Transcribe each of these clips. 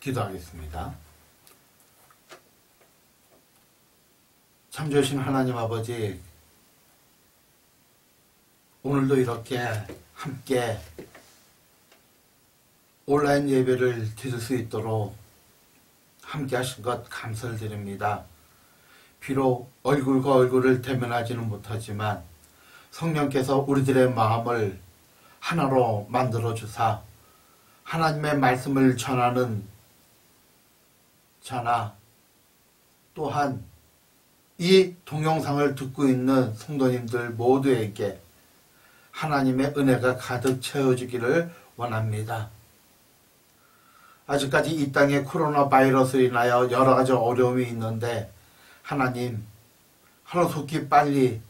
기도하겠습니다. 참 좋으신 하나님 아버지, 오늘도 이렇게 함께 온라인 예배를 드릴 수 있도록 함께 하신 것 감사를 드립니다. 비록 얼굴과 얼굴을 대면하지는 못하지만 성령께서 우리들의 마음을 하나로 만들어 주사 하나님의 말씀을 전하는 저나 또한 이 동영상을 듣고 있는 성도님들 모두에게 하나님의 은혜가 가득 채워지기를 원합니다. 아직까지 이 땅에 코로나 바이러스로 인하여 여러 가지 어려움이 있는데 하나님, 하루속히 빨리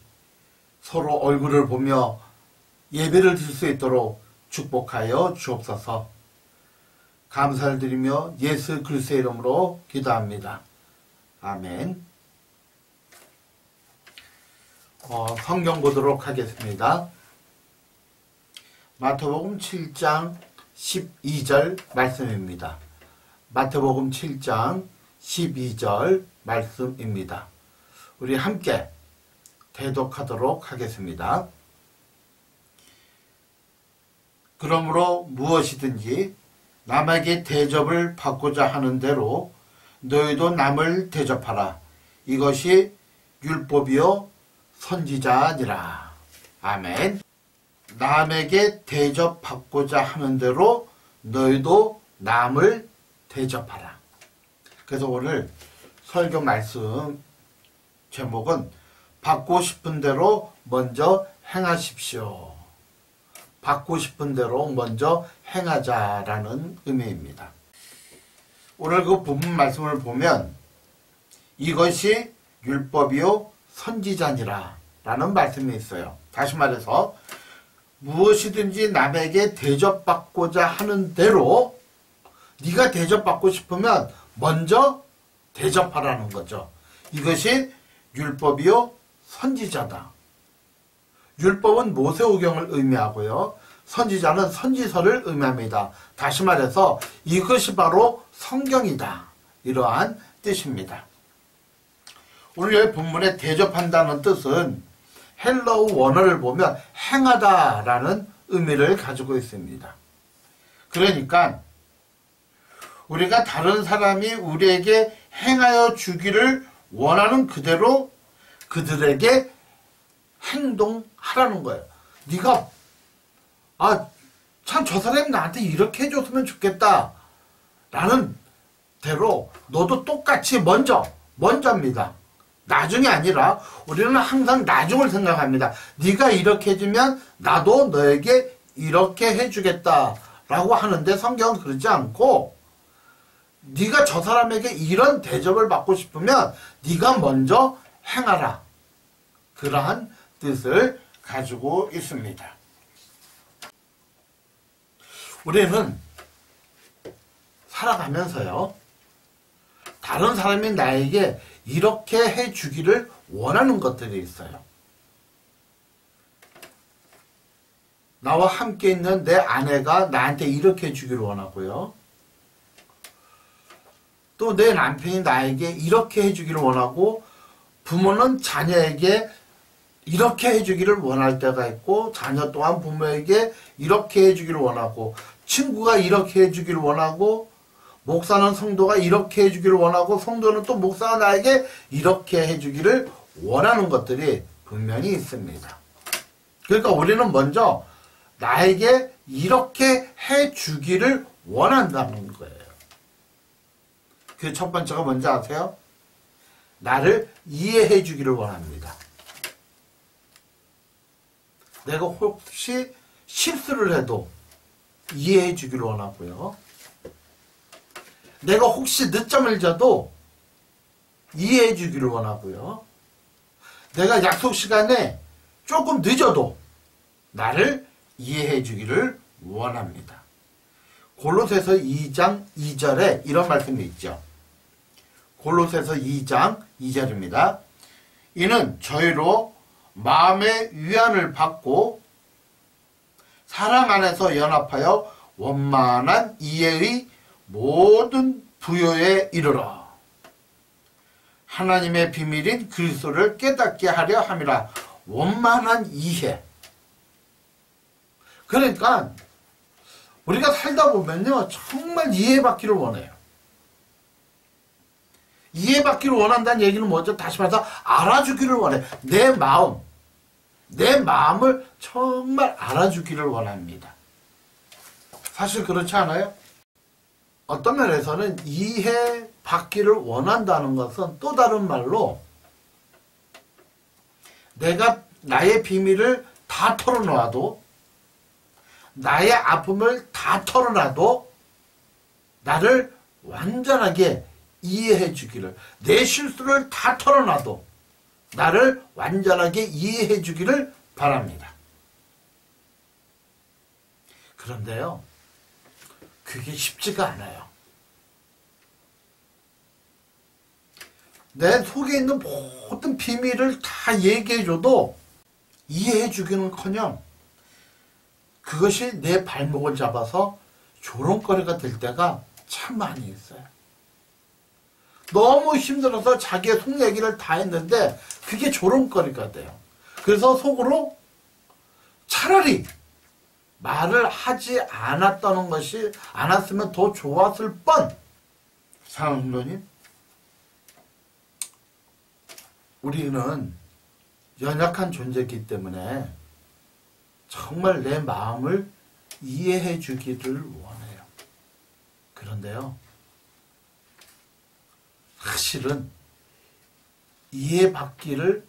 서로 얼굴을 보며 예배를 드릴 수 있도록 축복하여 주옵소서. 감사를 드리며 예수 그리스도의 이름으로 기도합니다. 아멘. 성경 보도록 하겠습니다. 마태복음 7장 12절 말씀입니다. 마태복음 7장 12절 말씀입니다. 우리 함께 대독하도록 하겠습니다. 그러므로 무엇이든지 남에게 대접을 받고자 하는 대로 너희도 남을 대접하라. 이것이 율법이요 선지자니라. 아멘. 남에게 대접받고자 하는 대로 너희도 남을 대접하라. 그래서 오늘 설교 말씀 제목은 받고 싶은 대로 먼저 행하십시오. 받고 싶은 대로 먼저 행하자라는 의미입니다. 오늘 그 본문 말씀을 보면 이것이 율법이요 선지자니라 라는 말씀이 있어요. 다시 말해서 무엇이든지 남에게 대접받고자 하는 대로 네가 대접받고 싶으면 먼저 대접하라는 거죠. 이것이 율법이요 선지자다. 율법은 모세오경을 의미하고요. 선지자는 선지서를 의미합니다. 다시 말해서 이것이 바로 성경이다. 이러한 뜻입니다. 오늘 여기 본문에 대접한다는 뜻은 헬라어 원어를 보면 행하다라는 의미를 가지고 있습니다. 그러니까 우리가 다른 사람이 우리에게 행하여 주기를 원하는 그대로 그들에게 행동하라는 거예요. 네가 참 저 사람이 나한테 이렇게 해줬으면 좋겠다 라는 대로 너도 똑같이 먼저입니다. 나중이 아니라 우리는 항상 나중을 생각합니다. 네가 이렇게 해주면 나도 너에게 이렇게 해주겠다 라고 하는데 성경은 그러지 않고 네가 저 사람에게 이런 대접을 받고 싶으면 네가 먼저 행하라. 그러한 뜻을 가지고 있습니다. 우리는 살아가면서요, 다른 사람이 나에게 이렇게 해주기를 원하는 것들이 있어요. 나와 함께 있는 내 아내가 나한테 이렇게 해주기를 원하고요. 또 내 남편이 나에게 이렇게 해주기를 원하고, 부모는 자녀에게 이렇게 해주기를 원할 때가 있고, 자녀 또한 부모에게 이렇게 해주기를 원하고, 친구가 이렇게 해주기를 원하고, 목사는 성도가 이렇게 해주기를 원하고, 성도는 또 목사가 나에게 이렇게 해주기를 원하는 것들이 분명히 있습니다. 그러니까 우리는 먼저 나에게 이렇게 해주기를 원한다는 거예요. 그 첫 번째가 뭔지 아세요? 나를 이해해 주기를 원합니다. 내가 혹시 실수를 해도 이해해 주기를 원하고요. 내가 혹시 늦잠을 자도 이해해 주기를 원하고요. 내가 약속 시간에 조금 늦어도 나를 이해해 주기를 원합니다. 골로새서 2장 2절에 이런 말씀이 있죠. 골로새서 2장 2절입니다. 이는 저희로 마음의 위안을 받고 사랑 안에서 연합하여 원만한 이해의 모든 부요에 이르러 하나님의 비밀인 그리스도를 깨닫게 하려 함이라. 원만한 이해. 그러니까 우리가 살다 보면요, 정말 이해받기를 원해요. 이해받기를 원한다는 얘기는 뭐죠? 다시 말해서 알아주기를 원해. 내 마음을 정말 알아주기를 원합니다. 사실 그렇지 않아요? 어떤 면에서는 이해받기를 원한다는 것은 또 다른 말로 내가 나의 비밀을 다 털어놔도, 나의 아픔을 다 털어놔도 나를 완전하게 이해해 주기를, 내 실수를 다 털어놔도 나를 완전하게 이해해 주기를 바랍니다. 그런데요, 그게 쉽지가 않아요. 내 속에 있는 모든 비밀을 다 얘기해줘도 이해해 주기는커녕 그것이 내 발목을 잡아서 조롱거리가 될 때가 참 많이 있어요. 너무 힘들어서 자기의 속 얘기를 다 했는데 그게 조롱거리가 돼요. 그래서 속으로 차라리 말을 하지 않았으면 더 좋았을 뻔. 사랑하는 성도님, 우리는 연약한 존재이기 때문에 정말 내 마음을 이해해 주기를 원해요. 그런데요, 사실은 이해받기를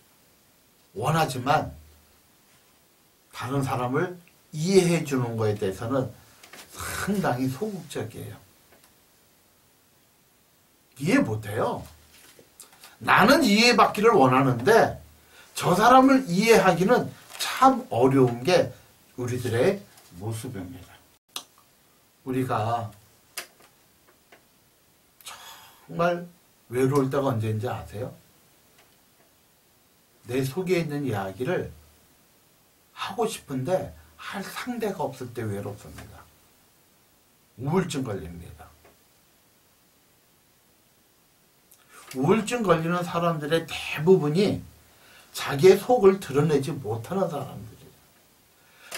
원하지만 다른 사람을 이해해 주는 것에 대해서는 상당히 소극적이에요. 이해 못해요. 나는 이해받기를 원하는데 저 사람을 이해하기는 참 어려운 게 우리들의 모습입니다. 우리가 정말 외로울 때가 언제인지 아세요? 내 속에 있는 이야기를 하고 싶은데 할 상대가 없을 때 외롭습니다. 우울증 걸립니다. 우울증 걸리는 사람들의 대부분이 자기의 속을 드러내지 못하는 사람들이에요.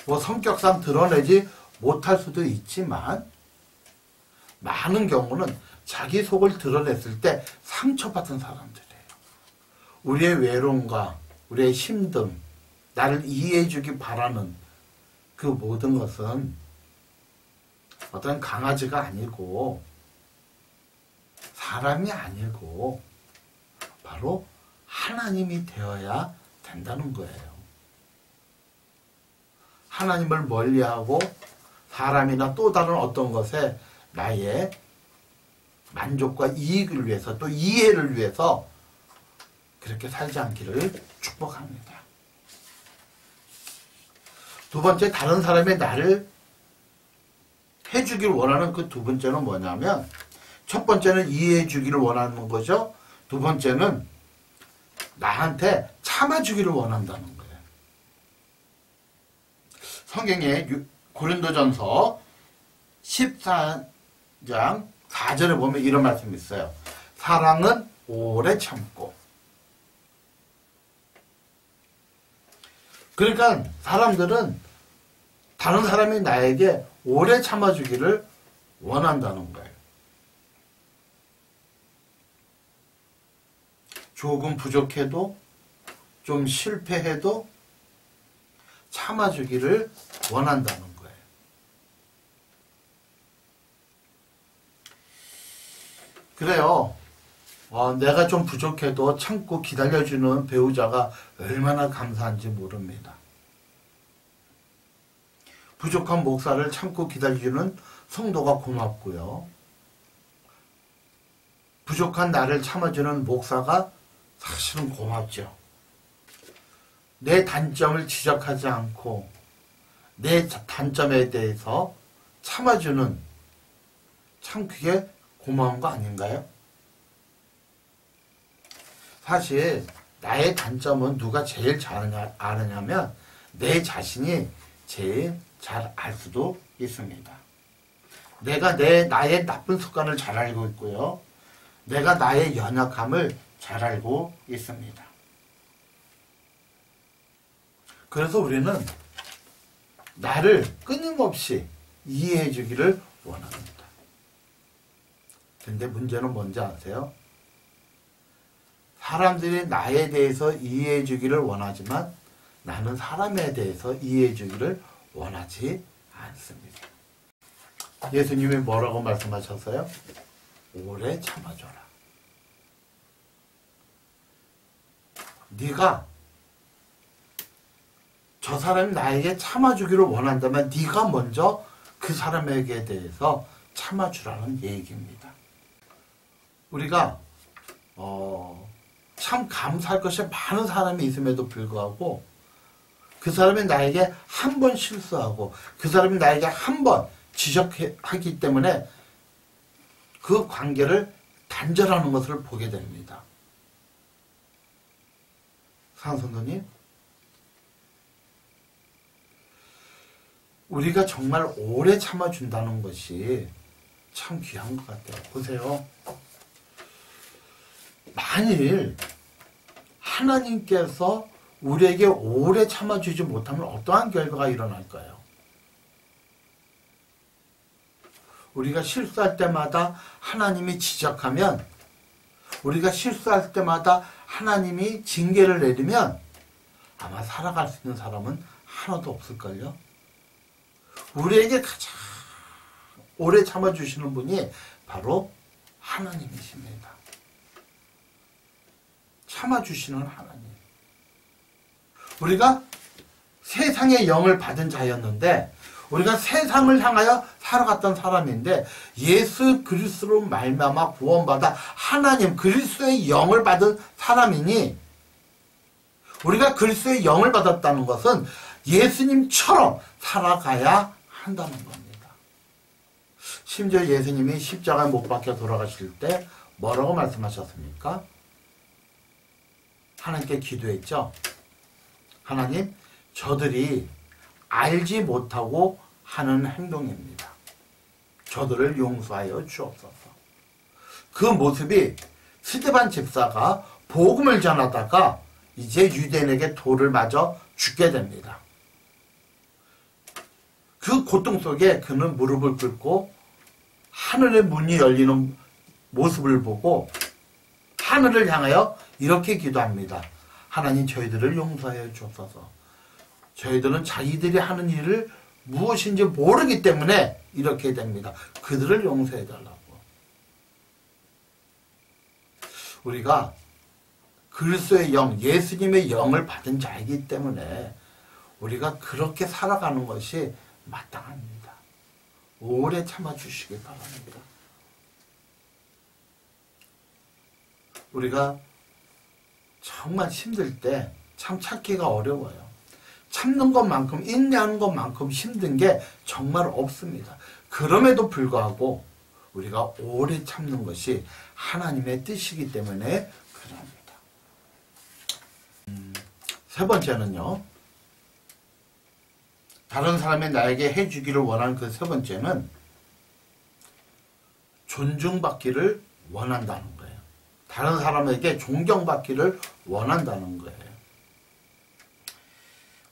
뭐 성격상 드러내지 못할 수도 있지만 많은 경우는 자기 속을 드러냈을 때 상처받은 사람들이에요. 우리의 외로움과 우리의 힘듦, 나를 이해해 주기 바라는 그 모든 것은 어떤 강아지가 아니고 사람이 아니고 바로 하나님이 되어야 된다는 거예요. 하나님을 멀리하고 사람이나 또 다른 어떤 것에 나의 만족과 이익을 위해서 또 이해를 위해서 그렇게 살지 않기를 축복합니다. 두 번째, 다른 사람이 나를 해주길 원하는 그 두 번째는 뭐냐면, 첫 번째는 이해해 주기를 원하는 거죠. 두 번째는 나한테 참아주기를 원한다는 거예요. 성경에 고린도전서 14장 4절에 보면 이런 말씀이 있어요. 사랑은 오래 참고. 그러니까 사람들은 다른 사람이 나에게 오래 참아주기를 원한다는 거예요. 조금 부족해도, 좀 실패해도 참아주기를 원한다는 거예요. 그래요. 내가 좀 부족해도 참고 기다려주는 배우자가 얼마나 감사한지 모릅니다. 부족한 목사를 참고 기다려주는 성도가 고맙고요. 부족한 나를 참아주는 목사가 사실은 고맙죠. 내 단점을 지적하지 않고 내 단점에 대해서 참아주는, 참 그게 고마운 거 아닌가요? 사실 나의 단점은 누가 제일 잘 아느냐면 내 자신이 제일 잘 알 수도 있습니다. 내가 나의 나쁜 습관을 잘 알고 있고요. 내가 나의 연약함을 잘 알고 있습니다. 그래서 우리는 나를 끊임없이 이해해 주기를 원합니다. 근데 문제는 뭔지 아세요? 사람들이 나에 대해서 이해해 주기를 원하지만 나는 사람에 대해서 이해해 주기를 원하지 않습니다. 예수님이 뭐라고 말씀하셨어요? 오래 참아줘라. 네가 저 사람이 나에게 참아주기를 원한다면 네가 먼저 그 사람에게 대해서 참아주라는 얘기입니다. 우리가 참 감사할 것이 많은 사람이 있음에도 불구하고 그 사람이 나에게 한 번 실수하고 그 사람이 나에게 한 번 지적하기 때문에 그 관계를 단절하는 것을 보게 됩니다. 상선도님, 우리가 정말 오래 참아준다는 것이 참 귀한 것 같아요. 보세요. 만일 하나님께서 우리에게 오래 참아주지 못하면 어떠한 결과가 일어날까요? 우리가 실수할 때마다 하나님이 지적하면, 우리가 실수할 때마다 하나님이 징계를 내리면 아마 살아갈 수 있는 사람은 하나도 없을걸요? 우리에게 가장 오래 참아주시는 분이 바로 하나님이십니다. 참아주시는 하나님. 우리가 세상의 영을 받은 자였는데 우리가 세상을 향하여 살아갔던 사람인데 예수 그리스도로 말미암아 구원받아 하나님 그리스도의 영을 받은 사람이니, 우리가 그리스도의 영을 받았다는 것은 예수님처럼 살아가야 한다는 겁니다. 심지어 예수님이 십자가에 못 박혀 돌아가실 때 뭐라고 말씀하셨습니까? 하나님께 기도했죠. 하나님, 저들이 알지 못하고 하는 행동입니다. 저들을 용서하여 주옵소서. 그 모습이 스데반 집사가 복음을 전하다가 이제 유대인에게 돌을 맞아 죽게 됩니다. 그 고통 속에 그는 무릎을 꿇고 하늘의 문이 열리는 모습을 보고 하늘을 향하여 이렇게 기도합니다. 하나님, 저희들을 용서하여 주옵소서. 저희들은 자기들이 하는 일을 무엇인지 모르기 때문에 이렇게 됩니다. 그들을 용서해 달라고. 우리가 그리스도의 영, 예수님의 영을 받은 자이기 때문에 우리가 그렇게 살아가는 것이 마땅합니다. 오래 참아주시기 바랍니다. 우리가 정말 힘들 때 참 찾기가 어려워요. 참는 것만큼, 인내하는 것만큼 힘든 게 정말 없습니다. 그럼에도 불구하고 우리가 오래 참는 것이 하나님의 뜻이기 때문에 그럽니다. 세 번째는요. 다른 사람이 나에게 해주기를 원하는 그 세 번째는 존중받기를 원한다는 거예요. 다른 사람에게 존경받기를 원한다는 거예요.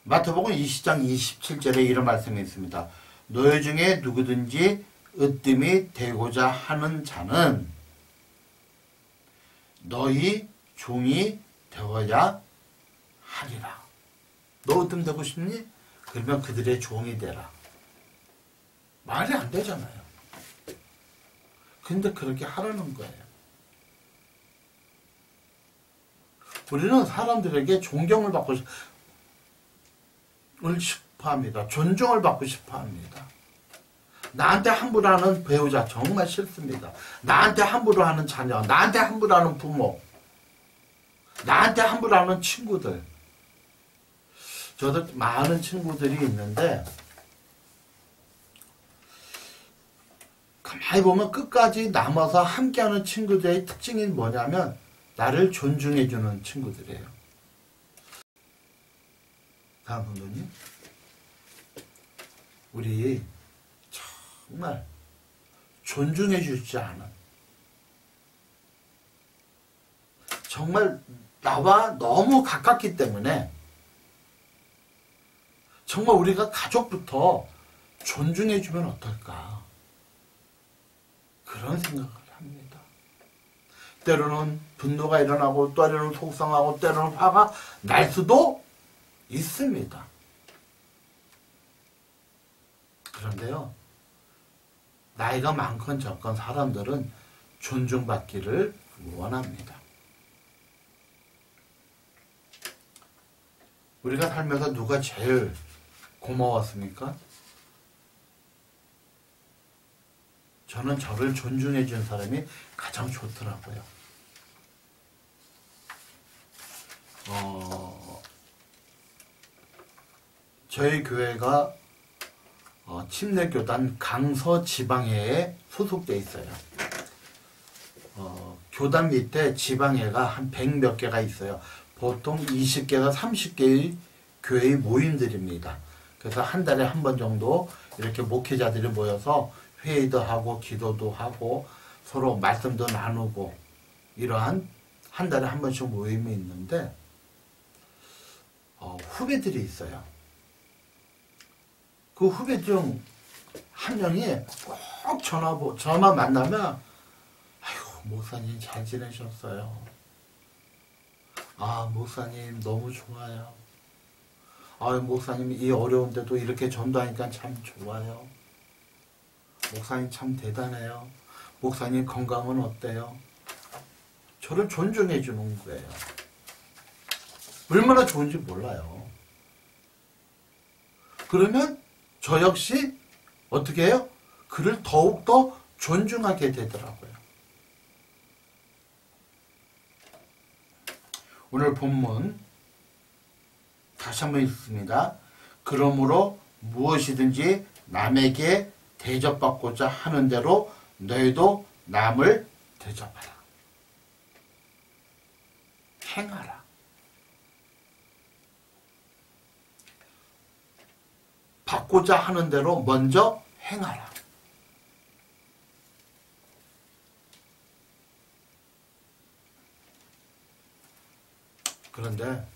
마태복음 20장 27절에 이런 말씀이 있습니다. 너희 중에 누구든지 으뜸이 되고자 하는 자는 너희 종이 되어야 하리라. 너 으뜸 되고 싶니? 그러면 그들의 종이 되라. 말이 안 되잖아요. 근데 그렇게 하라는 거예요. 우리는 사람들에게 존경을 받고 싶어합니다. 존중을 받고 싶어합니다. 나한테 함부로 하는 배우자 정말 싫습니다. 나한테 함부로 하는 자녀, 나한테 함부로 하는 부모, 나한테 함부로 하는 친구들. 저도 많은 친구들이 있는데 가만히 보면 끝까지 남아서 함께하는 친구들의 특징이 뭐냐면 나를 존중해주는 친구들이에요. 다음 분도님, 우리 정말 존중해 주지 않은, 정말 나와 너무 가깝기 때문에 정말 우리가 가족부터 존중해 주면 어떨까, 그런 생각을 합니다. 때로는 분노가 일어나고, 때로는 속상하고, 때로는 화가 날 수도 있습니다. 그런데요, 나이가 많건 적건 사람들은 존중받기를 원합니다. 우리가 살면서 누가 제일 고마웠습니까? 저는 저를 존중해 준 사람이 가장 좋더라고요. 저희 교회가 침례교단 강서지방회에 소속되어 있어요. 교단 밑에 지방회가 한 100몇 개가 있어요. 보통 20개에서 30개의 교회의 모임들입니다. 그래서 한 달에 한 번 정도 이렇게 목회자들이 모여서 회의도 하고 기도도 하고 서로 말씀도 나누고, 이러한 한 달에 한 번씩 모임이 있는데, 후배들이 있어요. 그 후배 중 한 명이 꼭 전화 만나면, 아이고 목사님 잘 지내셨어요. 아 목사님 너무 좋아요. 아 목사님 이 어려운데도 이렇게 전도하니까 참 좋아요. 목사님 참 대단해요. 목사님 건강은 어때요? 저를 존중해 주는 거예요. 얼마나 좋은지 몰라요. 그러면 저 역시 어떻게 해요? 그를 더욱더 존중하게 되더라고요. 오늘 본문 다시 한번 읽습니다. 그러므로 무엇이든지 남에게 대접받고자 하는 대로 너희도 남을 대접하라. 행하라. 받고자 하는 대로 먼저 행하라. 그런데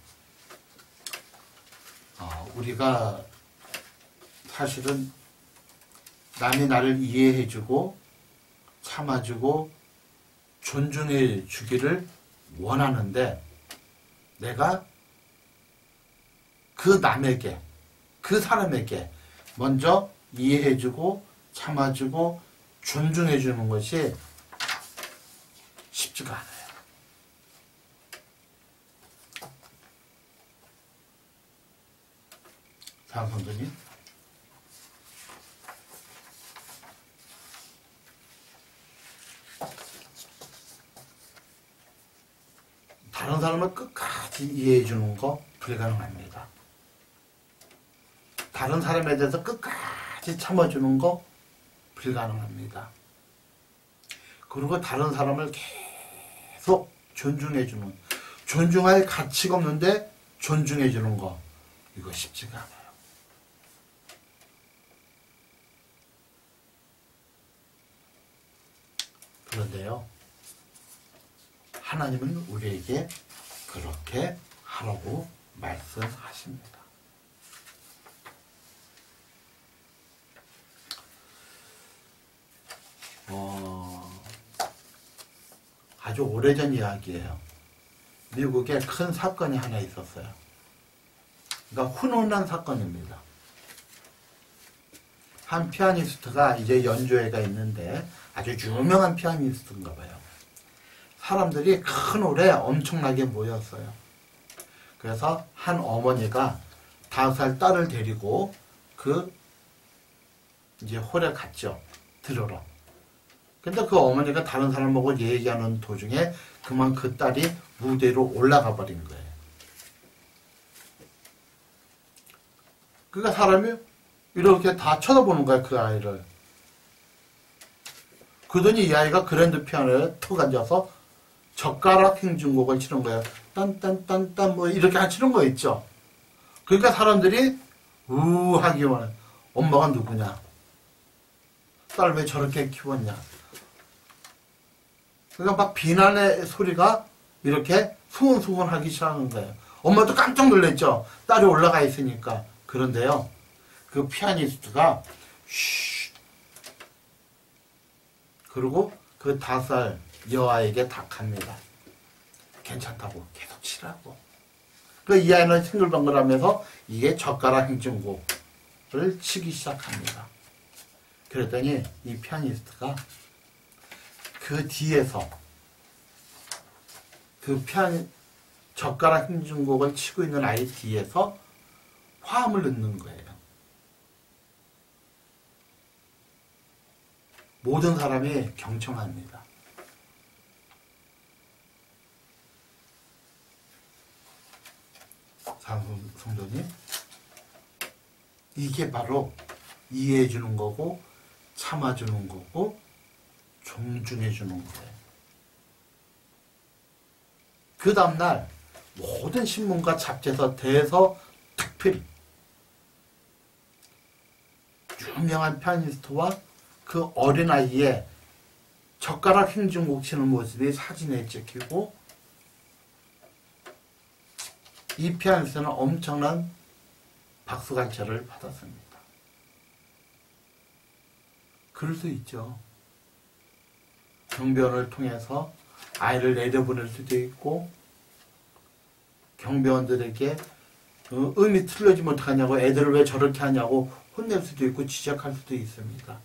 우리가 사실은 남이 나를 이해해주고 참아주고 존중해 주기를 원하는데, 내가 그 남에게, 그 사람에게 먼저 이해해주고 참아주고 존중해주는 것이 쉽지가 않아요. 다음 선생님. 다른 사람을 끝까지 이해해 주는 거 불가능합니다. 다른 사람에 대해서 끝까지 참아주는 거 불가능합니다. 그리고 다른 사람을 계속 존중해 주는, 존중할 가치가 없는데 존중해 주는 거, 이거 쉽지가 않아요. 그런데요, 하나님은 우리에게 그렇게 하라고 말씀하십니다. 아주 오래전 이야기예요. 미국에 큰 사건이 하나 있었어요. 그러니까 훈훈한 사건입니다. 한 피아니스트가 이제 연주회가 있는데 아주 유명한 피아니스트인가 봐요. 사람들이 큰 홀에 엄청나게 모였어요. 그래서 한 어머니가 5살 딸을 데리고 이제 홀에 갔죠. 들으러. 근데 그 어머니가 다른 사람하고 얘기하는 도중에 그만 그 딸이 무대로 올라가 버린 거예요. 그러니까 사람이 이렇게 다 쳐다보는 거야, 그 아이를. 그러더니 이 아이가 그랜드 피아노에 툭 앉아서 젓가락 행진곡을 치는 거예요. 딴딴딴딴 뭐 이렇게 치는 거 있죠. 그러니까 사람들이 우하기만 해. 엄마가 누구냐? 딸 왜 저렇게 키웠냐. 그러니까 막 비난의 소리가 이렇게 수근수근하기 시작한 거예요. 엄마도 깜짝 놀랐죠. 딸이 올라가 있으니까. 그런데요, 그 피아니스트가 쉬 그리고 그 5살 여아에게 닥합니다. 괜찮다고 계속 치라고. 그 이 아이는 싱글벙글하면서 이게 젓가락 행진곡을 치기 시작합니다. 그랬더니 이 피아니스트가 그 뒤에서 그 젓가락 행진곡을 치고 있는 아이 뒤에서 화음을 넣는 거예요. 모든 사람이 경청합니다. 성도님, 이게 바로 이해해 주는 거고 참아주는 거고 존중해 주는 거예요. 그 다음날 모든 신문과 잡지에서 특필 유명한 피아니스트와 그 어린아이의 젓가락 행진곡 치는 모습이 사진에 찍히고, 이 피아니스트는 엄청난 박수갈채를 받았습니다. 그럴 수 있죠. 경비원을 통해서 아이를 내려보낼 수도 있고, 경비원들에게 음이 틀려지면 어떡하냐고, 애들을 왜 저렇게 하냐고 혼낼 수도 있고 지적할 수도 있습니다.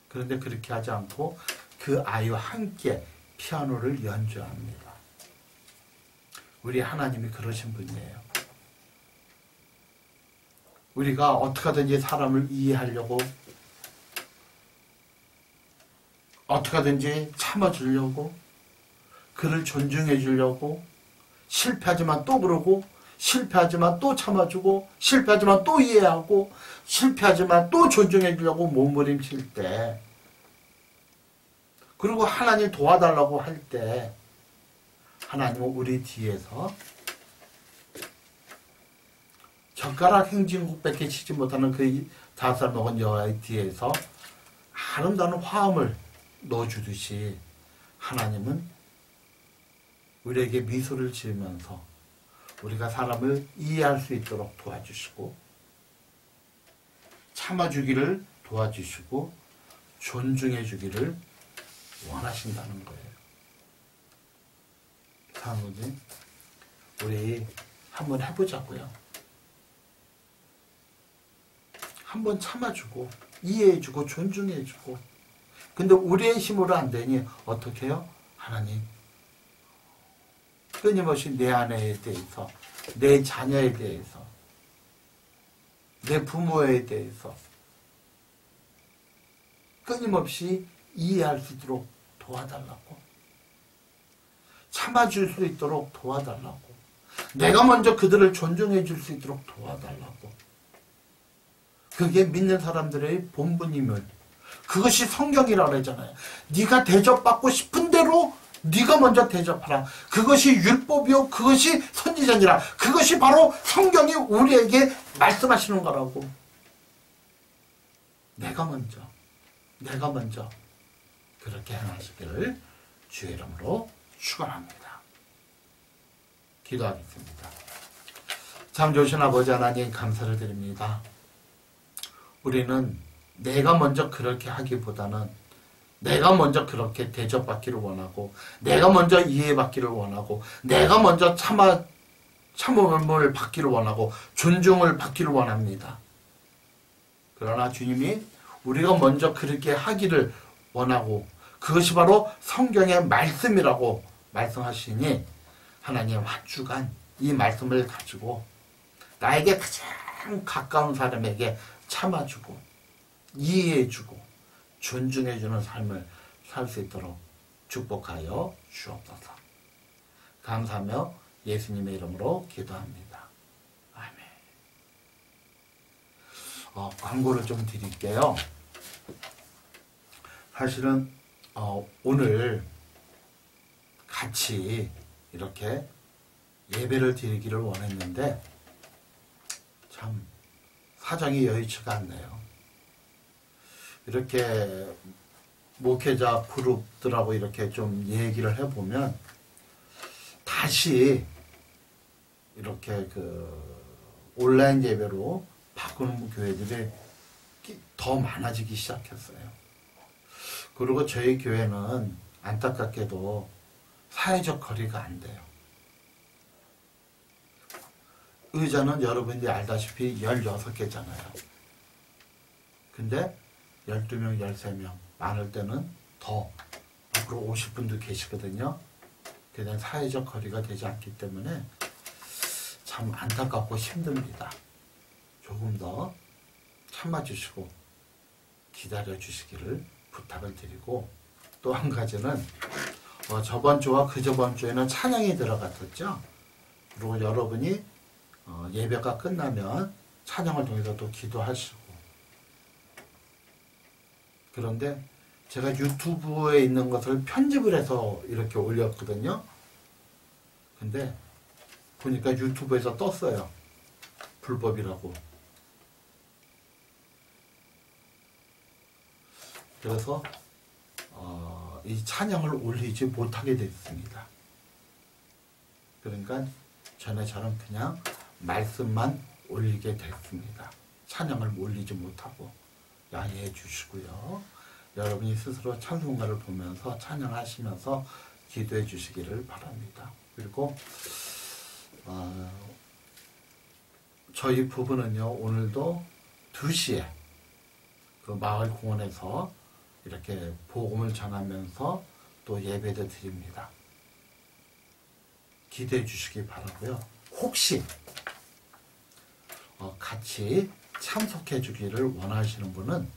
그런데 그렇게 하지 않고 그 아이와 함께 피아노를 연주합니다. 우리 하나님이 그러신 분이에요. 우리가 어떻게 하든지 사람을 이해하려고, 어떻게 하든지 참아주려고, 그를 존중해 주려고, 실패하지만 또 그러고, 실패하지만 또 참아주고, 실패하지만 또 이해하고, 실패하지만 또 존중해 주려고 몸부림칠 때, 그리고 하나님 도와달라고 할 때, 하나님은 우리 뒤에서 젓가락 행진곡밖에 치지 못하는 그 5살 먹은 여아의 뒤에서 아름다운 화음을 넣어주듯이, 하나님은 우리에게 미소를 지으면서 우리가 사람을 이해할 수 있도록 도와주시고, 참아주기를 도와주시고, 존중해주기를 원하신다는 거예요. 사모님, 우리 한번 해보자고요. 한번 참아주고, 이해해주고, 존중해주고. 근데 우리의 힘으로 안 되니 어떻게 해요? 하나님, 끊임없이 내 아내에 대해서, 내 자녀에 대해서, 내 부모에 대해서 끊임없이 이해할 수 있도록 도와달라고, 참아줄 수 있도록 도와달라고, 내가 먼저 그들을 존중해 줄 수 있도록 도와달라고. 그게 믿는 사람들의 본분임을, 그것이 성경이라고 하잖아요. 네가 대접받고 싶은 대로 네가 먼저 대접하라. 그것이 율법이요, 그것이 선지자니라. 그것이 바로 성경이 우리에게 말씀하시는 거라고. 내가 먼저 그렇게 행하시기를 주의 이름으로 축원합니다. 기도하겠습니다. 참 좋으신 아버지 하나님, 감사를 드립니다. 우리는 내가 먼저 그렇게 하기보다는 내가 먼저 그렇게 대접받기를 원하고, 내가 먼저 이해받기를 원하고, 내가 먼저 참음을 받기를 원하고, 존중을 받기를 원합니다. 그러나 주님이 우리가 먼저 그렇게 하기를 원하고, 그것이 바로 성경의 말씀이라고 말씀하시니, 하나님 한 주간 이 말씀을 가지고 나에게 가장 가까운 사람에게 참아주고, 이해해주고, 존중해주는 삶을 살 수 있도록 축복하여 주옵소서. 감사하며 예수님의 이름으로 기도합니다. 아멘. 광고를 좀 드릴게요. 사실은 오늘 같이 이렇게 예배를 드리기를 원했는데 참 사정이 여의치가 않네요. 이렇게 목회자 그룹들하고 이렇게 좀 얘기를 해보면 다시 이렇게 그 온라인 예배로 바꾸는 교회들이 더 많아지기 시작했어요. 그리고 저희 교회는 안타깝게도 사회적 거리가 안 돼요. 의자는 여러분들이 알다시피 16개잖아요. 근데 12명, 13명, 많을 때는 더 앞으로 오실 분도 계시거든요. 그냥 사회적 거리가 되지 않기 때문에 참 안타깝고 힘듭니다. 조금 더 참아주시고 기다려주시기를 부탁을 드리고, 또 한 가지는 저번 주와 그 저번 주에는 찬양이 들어갔었죠. 그리고 여러분이 예배가 끝나면 찬양을 통해서 또 기도하시고, 그런데 제가 유튜브에 있는 것을 편집을 해서 이렇게 올렸거든요. 근데 보니까 유튜브에서 떴어요. 불법이라고. 그래서 이 찬양을 올리지 못하게 됐습니다. 그러니까 전에처럼 그냥 말씀만 올리게 됐습니다. 찬양을 올리지 못하고 양해해 주시고요. 여러분이 스스로 찬송가를 보면서 찬양하시면서 기도해 주시기를 바랍니다. 그리고 저희 부부는요, 오늘도 2시에 그 마을 공원에서 이렇게 복음을 전하면서 또 예배를 드립니다. 기대해 주시기 바라고요. 혹시 같이 참석해 주기를 원하시는 분은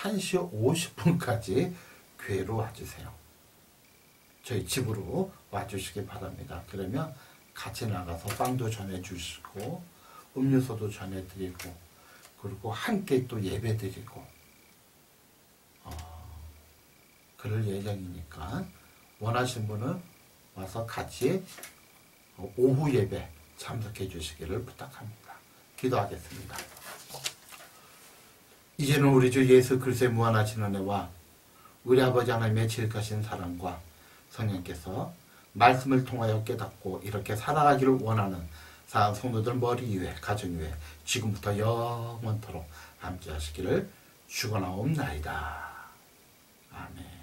1시 50분까지 교회로 와주세요. 저희 집으로 와주시기 바랍니다. 그러면 같이 나가서 빵도 전해주시고 음료수도 전해드리고, 그리고 함께 또 예배드리고 그럴 예정이니까 원하시는 분은 와서 같이 오후 예배 참석해 주시기를 부탁합니다. 기도하겠습니다. 이제는 우리 주 예수 그리스도의 무한하신 은혜와 우리 아버지 하나님의 지극하신 사랑과 성령께서 말씀을 통하여 깨닫고 이렇게 살아가기를 원하는 사랑 성도들 머리 위에, 가정 위에 지금부터 영원토록 함께 하시기를 축원하옵나이다. 아멘.